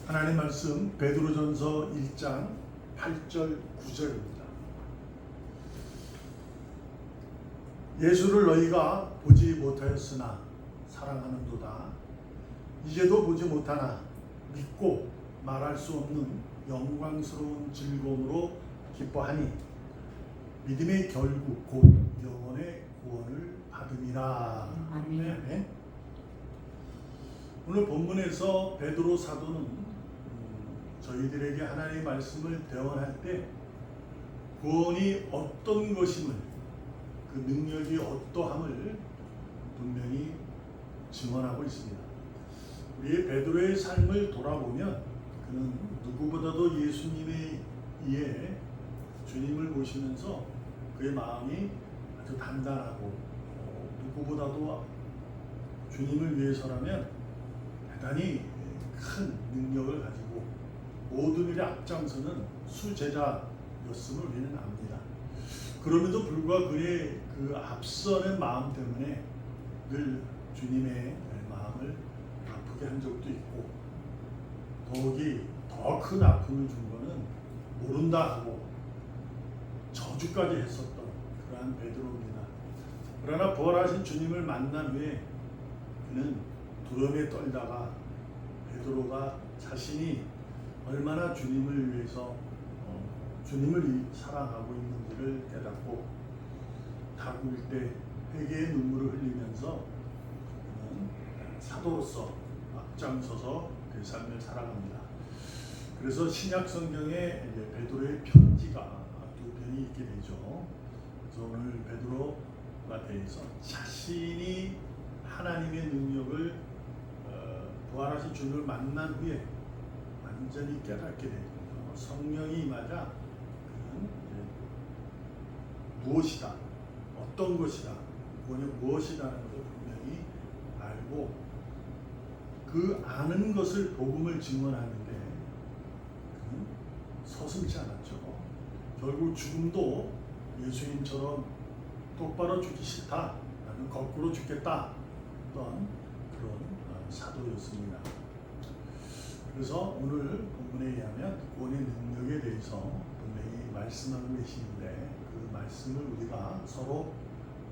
하나님 말씀 베드로전서 1장 8절 9절입니다. 예수를 너희가 보지 못하였으나 사랑하는도다. 이제도 보지 못하나 믿고 말할 수 없는 영광스러운 즐거움으로 기뻐하니 믿음의 결국 곧 영원의 구원을 받음이라. 아멘. 네. 오늘 본문에서 베드로 사도는 저희들에게 하나님의 말씀을 대언할 때 구원이 어떤 것임을, 그 능력이 어떠함을 분명히 증언하고 있습니다. 우리의 베드로의 삶을 돌아보면 그는 누구보다도 예수님에 의해 주님을 모시면서 그의 마음이 아주 단단하고 누구보다도 주님을 위해서라면 대단히 큰 능력을 가지고 모든 일에 앞장서는 수제자였음을 우리는 압니다. 그럼에도 불구하고 그의 그 앞서는 마음 때문에 늘 주님의 마음을 아프게 한 적도 있고, 더욱이 더 큰 아픔을 준 거는 모른다 하고 저주까지 했었던 그러한 베드로입니다. 그러나 부활하신 주님을 만난 후에 그는 두려움에 떨다가 베드로가 자신이 얼마나 주님을 위해서 주님을 사랑하고 있는지를 깨닫고 다구일 때 회개의 눈물을 흘리면서 그는 사도로서 앞장서서 그 삶을 살아갑니다. 그래서 신약 성경에 이제 베드로의 편지가 두 편이 있게 되죠. 그래서 오늘 베드로가 대해서 자신이 하나님의 능력을 부활하신 주님을 만난 후에 완전히 깨닫게 됩니다. 성령이 임하자 그는 무엇이다, 어떤 것이다, 구원이 무엇이라는 것을 분명히 알고 그 아는 것을 복음을 증언하는데 그는 서슴지 않았죠. 결국 죽음도 예수님처럼 똑바로 죽기 싫다, 나는 거꾸로 죽겠다 어떤 그런 사도였습니다. 그래서 오늘 본문에 의하면 구원의 능력에 대해서 분명히 말씀하고 계시는데 그 말씀을 우리가 서로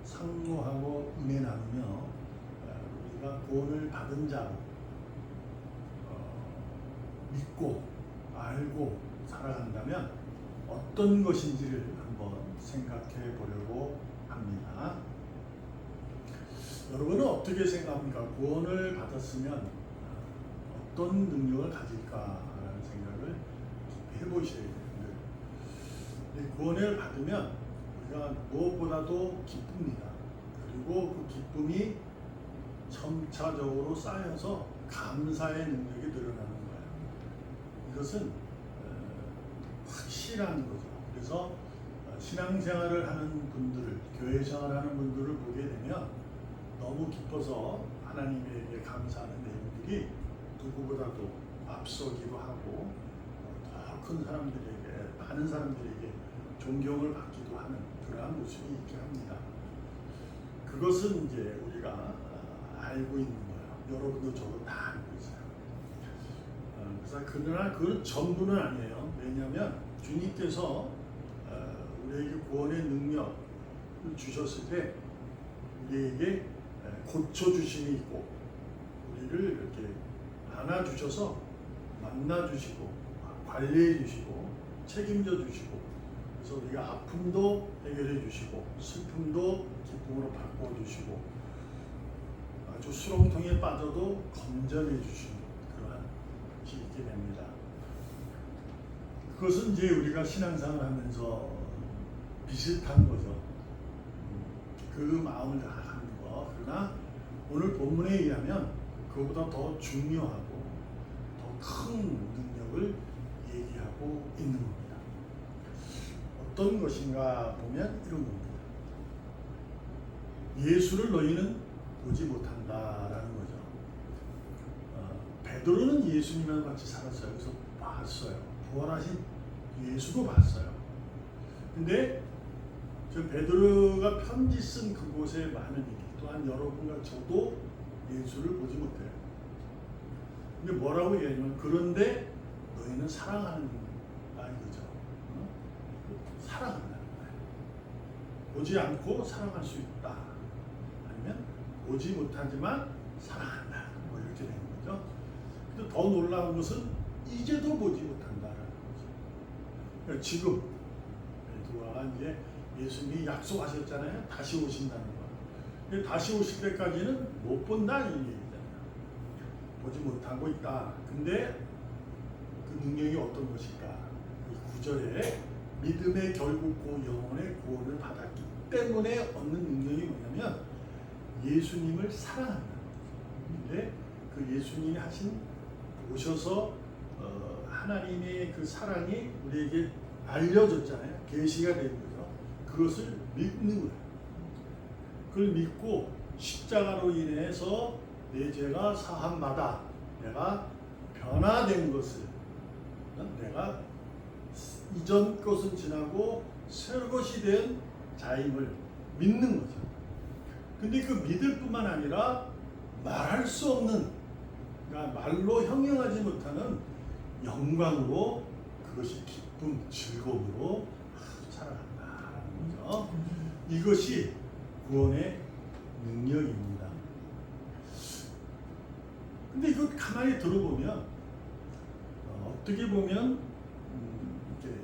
상노하고 은혜 나누며 우리가 구원을 받은 자로 믿고 알고 살아간다면 어떤 것인지를 한번 생각해 보려고 합니다. 여러분은 어떻게 생각합니까? 구원을 받았으면 어떤 능력을 가질까라는 생각을 해보셔야 되는데, 구원을 받으면 우리가 무엇보다도 기쁩니다. 그리고 그 기쁨이 점차적으로 쌓여서 감사의 능력이 늘어나는 거예요. 이것은 확실한 거죠. 그래서 신앙생활을 하는 분들을, 교회 생활하는 분들을 보게 되면 너무 기뻐서 하나님에게 감사하는 내용들이 누구보다도 앞서기도 하고 더 큰 사람들에게, 많은 사람들에게 존경을 받기도 하는 그러한 모습이 있게 합니다. 그것은 이제 우리가 알고 있는 거예요. 여러분도 저도 다 알고 있어요. 그래서 그러나 그건 전부는 아니에요. 왜냐하면 주님께서 우리에게 구원의 능력을 주셨을 때 우리에게 고쳐주심이 있고 우리를 이렇게 안아주셔서 만나주시고 관리해주시고 책임져주시고, 그래서 우리가 아픔도 해결해주시고 슬픔도 기쁨으로 바꿔주시고 아주 수렁통에 빠져도 건져내주시는 그러한 것이 있게 됩니다. 그것은 이제 우리가 신앙생활을 하면서 비슷한 거죠. 그 마음을 다 하는 거. 그러나 오늘 본문에 의하면 그것보다 더 중요하고 더 큰 능력을 얘기하고 있는 겁니다. 어떤 것인가 보면 이런 겁니다. 예수를 너희는 보지 못한다라는 거죠. 베드로는 예수님과 같이 살았어요. 그래서 봤어요. 부활하신 예수도 봤어요. 근데 저 베드로가 편지 쓴 그곳에 많은 일, 또한 여러분과 저도 예수를 보지 못해요. 근데 뭐라고 얘기하냐면 그런데 너희는 사랑하는 이거죠. 사랑한다는 거예요. 보지 않고 사랑할 수 있다. 아니면 보지 못하지만 사랑한다. 뭐 이렇게 되는 거죠. 근데 더 놀라운 것은 이제도 보지 못한다라는 거죠. 그러니까 지금 누가 이제 예수님이 약속하셨잖아요. 다시 오신다는 거. 근데 다시 오실 때까지는 못 본다는 얘기잖아요. 보지 못하고 있다. 근데 그 능력이 어떤 것일까? 이 9절에 믿음의 결국고 영혼의 구원을 받았기 때문에 얻는 능력이 뭐냐면 예수님을 사랑한다는 거죠. 근데 그 예수님이 하신 오셔서 하나님의 그 사랑이 우리에게 알려졌잖아요. 계시가 된 거죠. 그것을 믿는 거예요. 그걸 믿고 십자가로 인해서 내 죄가 사함받아 내가 변화된 것을 내가 이전 것은 지나고 새 것이 된 자임을 믿는 거죠. 근데 그 믿을 뿐만 아니라 말할 수 없는, 그러니까 말로 형용하지 못하는 영광으로 그것이 기쁨, 즐거움으로 살아간다는 거죠. 이것이 구원의 능력입니다. 근데 이거 가만히 들어보면 어떻게 보면 이렇게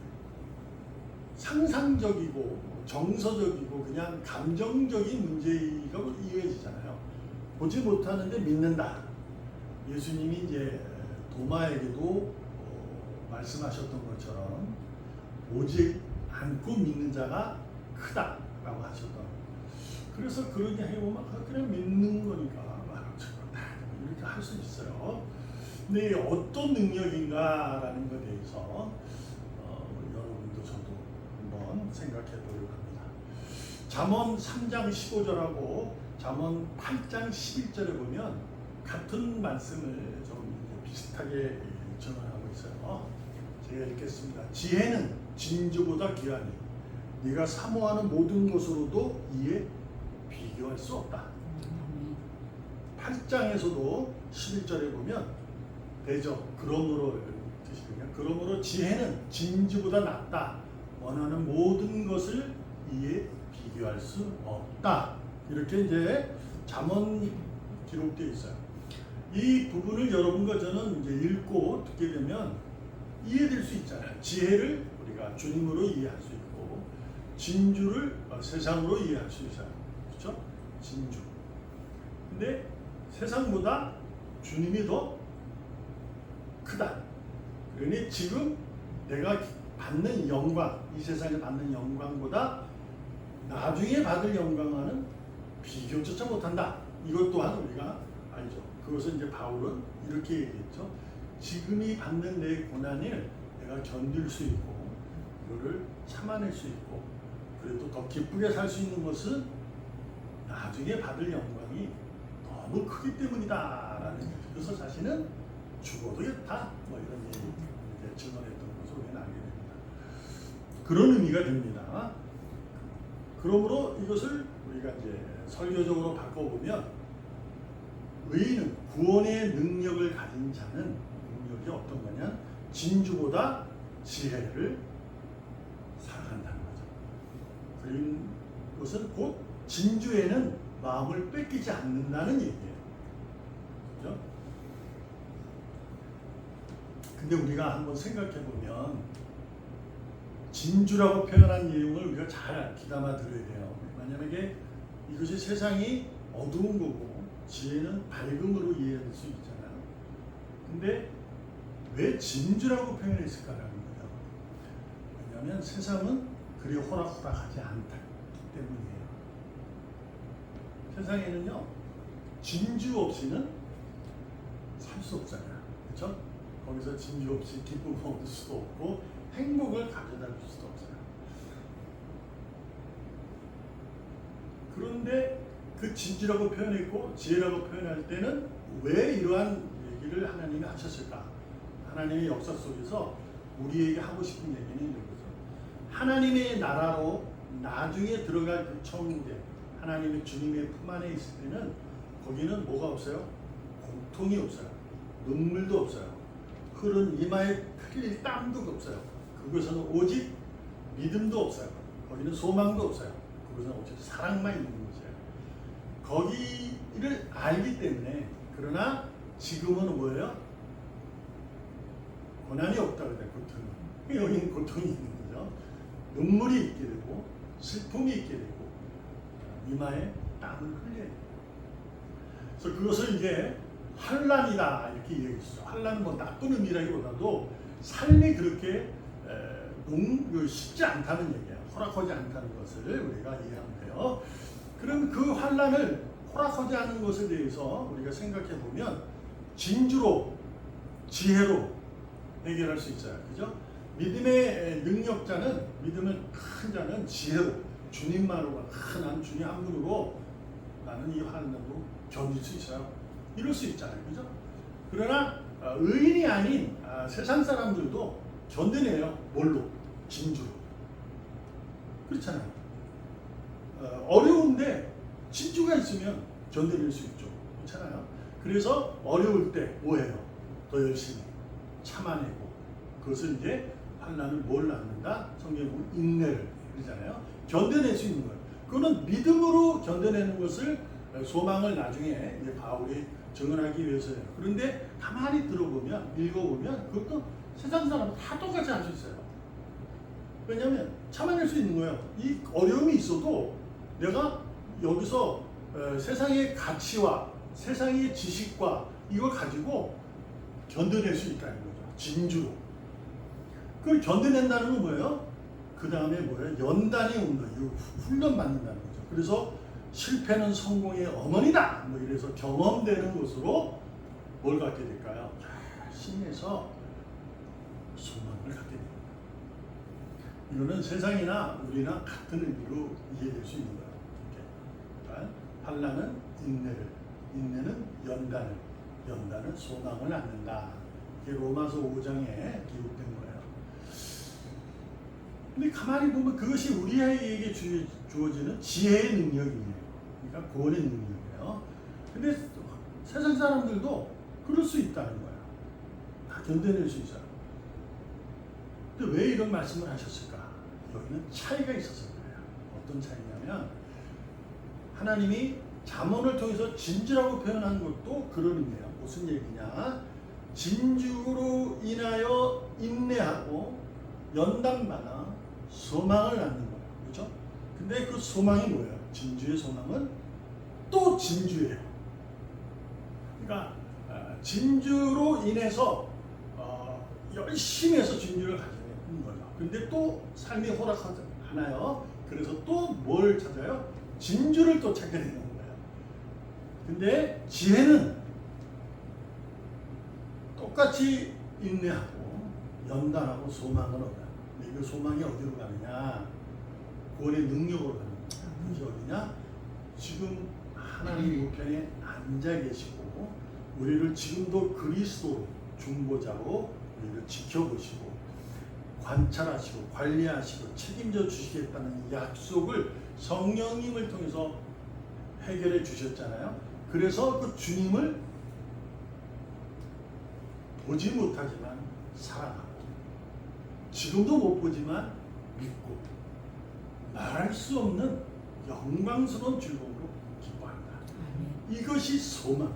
상상적이고 정서적이고 그냥 감정적인 문제가 이어지잖아요. 보지 못하는데 믿는다. 예수님이 이제 도마에게도 말씀하셨던 것처럼 보지 않고 믿는 자가 크다라고 하셨던. 그래서 그런 게 해보면 그냥 믿는 거니까 이렇게 할 수 있어요. 근데 어떤 능력인가라는 것에 대해서 여러분도 저도 한번 생각해 보려고 합니다. 잠언 3장 15절하고 잠언 8장 11절에 보면 같은 말씀을 좀 비슷하게 전언하고 있어요. 제가 읽겠습니다. 지혜는 진주보다 귀하니 네가 사모하는 모든 것으로도 이에 비교할 수 없다. 8장에서도 11절에 보면 되죠. 그러므로 뜻이거든요. 그러므로 지혜는 진주보다 낫다. 원하는 모든 것을 이에 비교할 수 없다. 이렇게 이제 잠언 기록되어 있어요. 이 부분을 여러분과 저는 이제 읽고 듣게 되면 이해될 수 있잖아요. 지혜를 우리가 주님으로 이해할 수 있고 진주를 세상으로 이해할 수 있어요. 그렇죠? 진주. 근데 세상보다 주님이 더 크다. 그러니 지금 내가 받는 영광, 이 세상에 받는 영광보다 나중에 받을 영광과는 비교조차 못한다. 이것 또한 우리가 알죠. 그것은 이제 바울은 이렇게 얘기했죠. 지금이 받는 내 고난을 내가 견딜 수 있고 이거를 참아낼 수 있고 그래도 더 기쁘게 살 수 있는 것은 나중에 받을 영광이 너무 크기 때문이다라는 거죠. 그래서 자신은 죽어도 겠다. 뭐 이런 얘기 증언했던 것으로 우리는 알게 됩니다. 그런 의미가 됩니다. 그러므로 이것을 우리가 이제 설교적으로 바꿔보면 의인은 구원의 능력을 가진 자는 능력이 어떤 거냐? 진주보다 지혜를 사랑한다는 거죠. 그런 것은 곧 진주에는 마음을 뺏기지 않는다는 얘기예요. 그렇죠? 근데 우리가 한번 생각해 보면 진주라고 표현한 내용을 우리가 잘 귀담아 들어야 돼요. 만약에 이것이 세상이 어두운 거고 지혜는 밝음으로 이해할 수 있잖아요. 근데 왜 진주라고 표현했을까라는 거예요. 왜냐하면 세상은 그리 호락호락하지 않기 때문이에요. 세상에는요 진주 없이는 살 수 없잖아요. 그렇죠? 거기서 진주 없이 기쁨을 얻을 수도 없고 행복을 가져다 줄 수도 없어요. 그런데 그 진주라고 표현했고 지혜라고 표현할 때는 왜 이러한 얘기를 하나님이 하셨을까? 하나님의 역사 속에서 우리에게 하고 싶은 얘기는 이거죠. 하나님의 나라로 나중에 들어갈 그 천국에 하나님의 주님의 품 안에 있을 때는 거기는 뭐가 없어요? 고통이 없어요. 눈물도 없어요. 흐른 이마에 흘릴 땀도 없어요. 그것은 오직 믿음도 없어요. 거기는 소망도 없어요. 그것은 오직 사랑만 있는 거죠. 거기를 알기 때문에, 그러나 지금은 뭐예요? 고난이 없다 그래. 고통이. 여기는 고통이 있는 거죠. 눈물이 있게 되고 슬픔이 있게 되고 이마에 땀을 흘려요. 그래서 그것을 이제 환난이다 이렇게 얘기했어요. 환난은 뭐 나쁜 의미라기보다도 삶이 그렇게 쉽지 않다는 얘기야. 허락하지 않다는 것을 우리가 이해하면 돼요. 그럼 그 환난을 허락하지 않은 것에 대해서 우리가 생각해 보면 진주로, 지혜로 해결할 수 있어요. 그죠? 믿음의 능력자는, 믿음의 큰 자는 지혜로, 주님만으로, 한 주님 한 분으로 나는 이 환난도 견딜 수 있어요. 이럴 수 있잖아요. 그죠? 그러나 의인이 아닌 세상 사람들도 견뎌내요. 뭘로? 진주로. 그렇잖아요. 어려운데 진주가 있으면 견뎌낼 수 있죠. 그렇잖아요. 그래서 어려울 때 뭐해요? 더 열심히 참아내고, 그것을 이제 환난을 뭘 낳는다? 성경에 보면 인내를 그러잖아요. 견뎌낼 수 있는 거예요. 그거는 믿음으로 견뎌내는 것을, 소망을 나중에 이제 바울이 증언하기 위해서예요. 그런데 가만히 들어보면, 읽어보면 그것도 세상 사람 다 똑같이 할 수 있어요. 왜냐하면 참아낼 수 있는 거예요. 이 어려움이 있어도 내가 여기서 세상의 가치와 세상의 지식과 이걸 가지고 견뎌낼 수 있다는 거죠. 진주로. 그걸 견뎌낸다는 건 뭐예요? 그 다음에 뭐예요? 연단이 온다. 훈련 받는다는 거죠. 그래서 실패는 성공의 어머니다. 뭐 이래서 경험되는 것으로 뭘 갖게 될까요? 신에서 소망을 갖게 됩니다. 이거는 세상이나 우리나 같은 의미로 이해될 수 있는 거예요. 그러니까 환난은 인내를, 인내는 연단을, 연단은 소망을 낳는다. 이게 로마서 5장에 기록된 거예요. 근데 가만히 보면 그것이 우리에게 주어지는 지혜의 능력이에요. 그러니까 구원의 능력이에요. 근데 세상 사람들도 그럴 수 있다는 거예요. 다 견뎌낼 수 있어요. 근데 왜 이런 말씀을 하셨을까? 여기는 차이가 있었을 거예요. 어떤 차이냐면, 하나님이 잠언을 통해서 진주라고 표현한 것도 그런 의미예요. 무슨 얘기냐? 진주로 인하여 인내하고 연단받아 소망을 낳는 거예요. 그렇죠? 근데 그 소망이 뭐예요? 진주의 소망은 또 진주예요. 그러니까 진주로 인해서 열심히 해서 진주를 가지는 거죠. 근데 또 삶이 허락하나요? 그래서 또 뭘 찾아요? 진주를 또 찾게 되는 거예요. 근데 지혜는 똑같이 인내하고 연단하고 소망을 얻어요. 근데 그 소망이 어디로 가느냐? 구원의 능력으로 가는 거예요. 그게 어디냐? 지금 하나님 우편에 앉아 계시고 우리를 지금도 그리스도 중보자로 우리를 지켜보시고 관찰하시고 관리하시고 책임져 주시겠다는 약속을 성령님을 통해서 해결해 주셨잖아요. 그래서 그 주님을 보지 못하지만 사랑하고 지금도 못 보지만 믿고 말할 수 없는 영광스러운 즐거움으로 기뻐한다. 이것이 소망.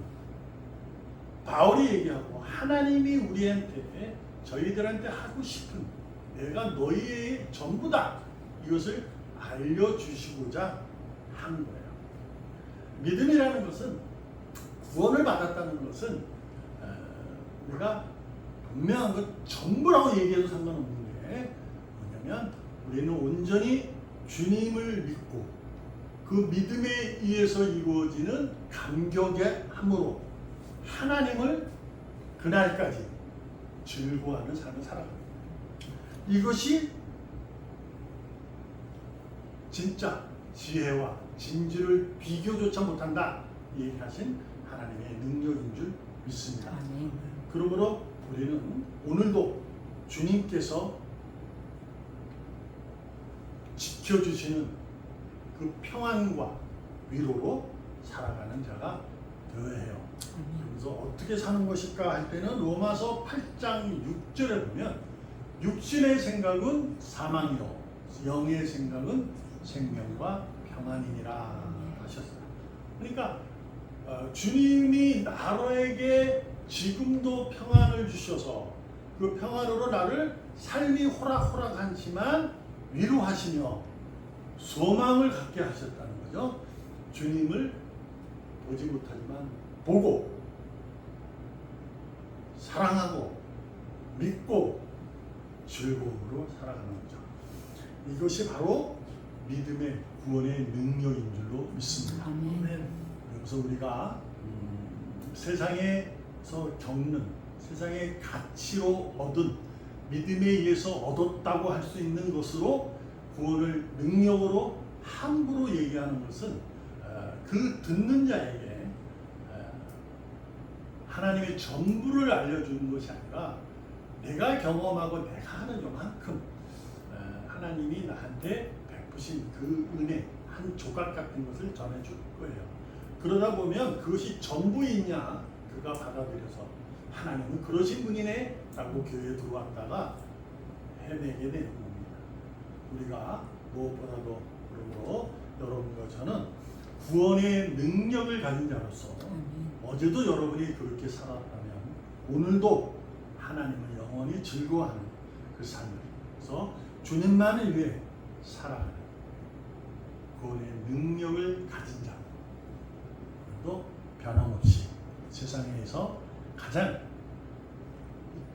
바울이 얘기하고 하나님이 우리한테 저희들한테 하고 싶은 내가 너희의 전부다. 이것을 알려주시고자 한 거예요. 믿음이라는 것은 구원을 받았다는 것은 우리가 분명한 것 전부라고 얘기해도 상관없는 게 뭐냐면 우리는 온전히 주님을 믿고 그 믿음에 의해서 이루어지는 감격의 함으로 하나님을 그날까지 즐거워하는 삶을 살아갑니다. 이것이 진짜 지혜와 진주를 비교조차 못한다 얘기하신 하나님의 능력인 줄 믿습니다. 그러므로 우리는 오늘도 주님께서 지켜주시는 그 평안과 위로로 살아가는 자가 되어야 해요. 그래서 어떻게 사는 것일까 할 때는 로마서 8장 6절에 보면 육신의 생각은 사망이요 영의 생각은 생명과 평안이니라 하셨어요. 그러니까 주님이 나로에게 지금도 평안을 주셔서 그 평안으로 나를 삶이 호락호락하지만 위로하시며 소망을 갖게 하셨다는 거죠. 주님을 보지 못하지만 보고 사랑하고 믿고 즐거움으로 살아가는 거죠. 이것이 바로 믿음의 구원의 능력인 줄로 믿습니다. 그래서 우리가 세상에서 겪는 세상의 가치로 얻은 믿음에 의해서 얻었다고 할 수 있는 것으로 구원을 능력으로 함부로 얘기하는 것은 그 듣는 자에게 하나님의 전부를 알려주는 것이 아니라 내가 경험하고 내가 하는 요만큼 하나님이 나한테 베푸신 그 은혜 한 조각 같은 것을 전해줄 거예요. 그러다 보면 그것이 전부이냐 그가 받아들여서 하나님은 그러신 분이네 라고 교회에 들어왔다가 헤매게 되는 겁니다. 우리가 무엇보다도 그리고 여러분과 저는 구원의 능력을 가진 자로서 어제도 여러분이 그렇게 살았다면 오늘도 하나님을 영원히 즐거워하는 그 삶을 그래서 주님만을 위해 살아가는 구원의 능력을 가진 자도 변함없이 세상에서 가장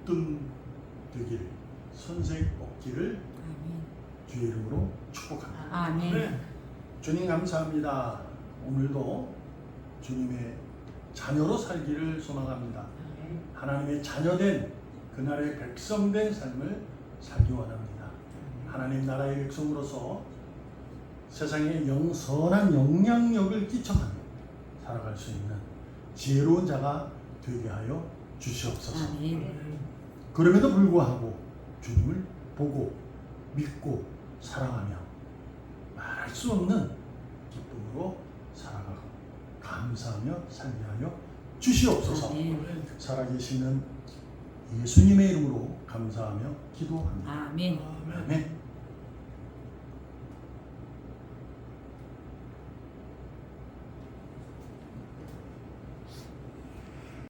으뜸되기를 손색 없기를 주의 이름으로 축복합니다. 아멘. 네. 주님 감사합니다. 오늘도 주님의 자녀로 살기를 소망합니다. 하나님의 자녀된 그날의 백성된 삶을 살기 원합니다. 하나님 나라의 백성으로서 세상에 선한 영향력을 끼쳐가며 살아갈 수 있는 지혜로운 자가 되게 하여 주시옵소서. 그럼에도 불구하고 주님을 보고 믿고 사랑하며 말할 수 없는 기쁨으로 살아가고 감사하며 살게 하여 주시옵소서. 살아계시는 예수님의 이름으로 감사하며 기도합니다. 아멘. 아멘.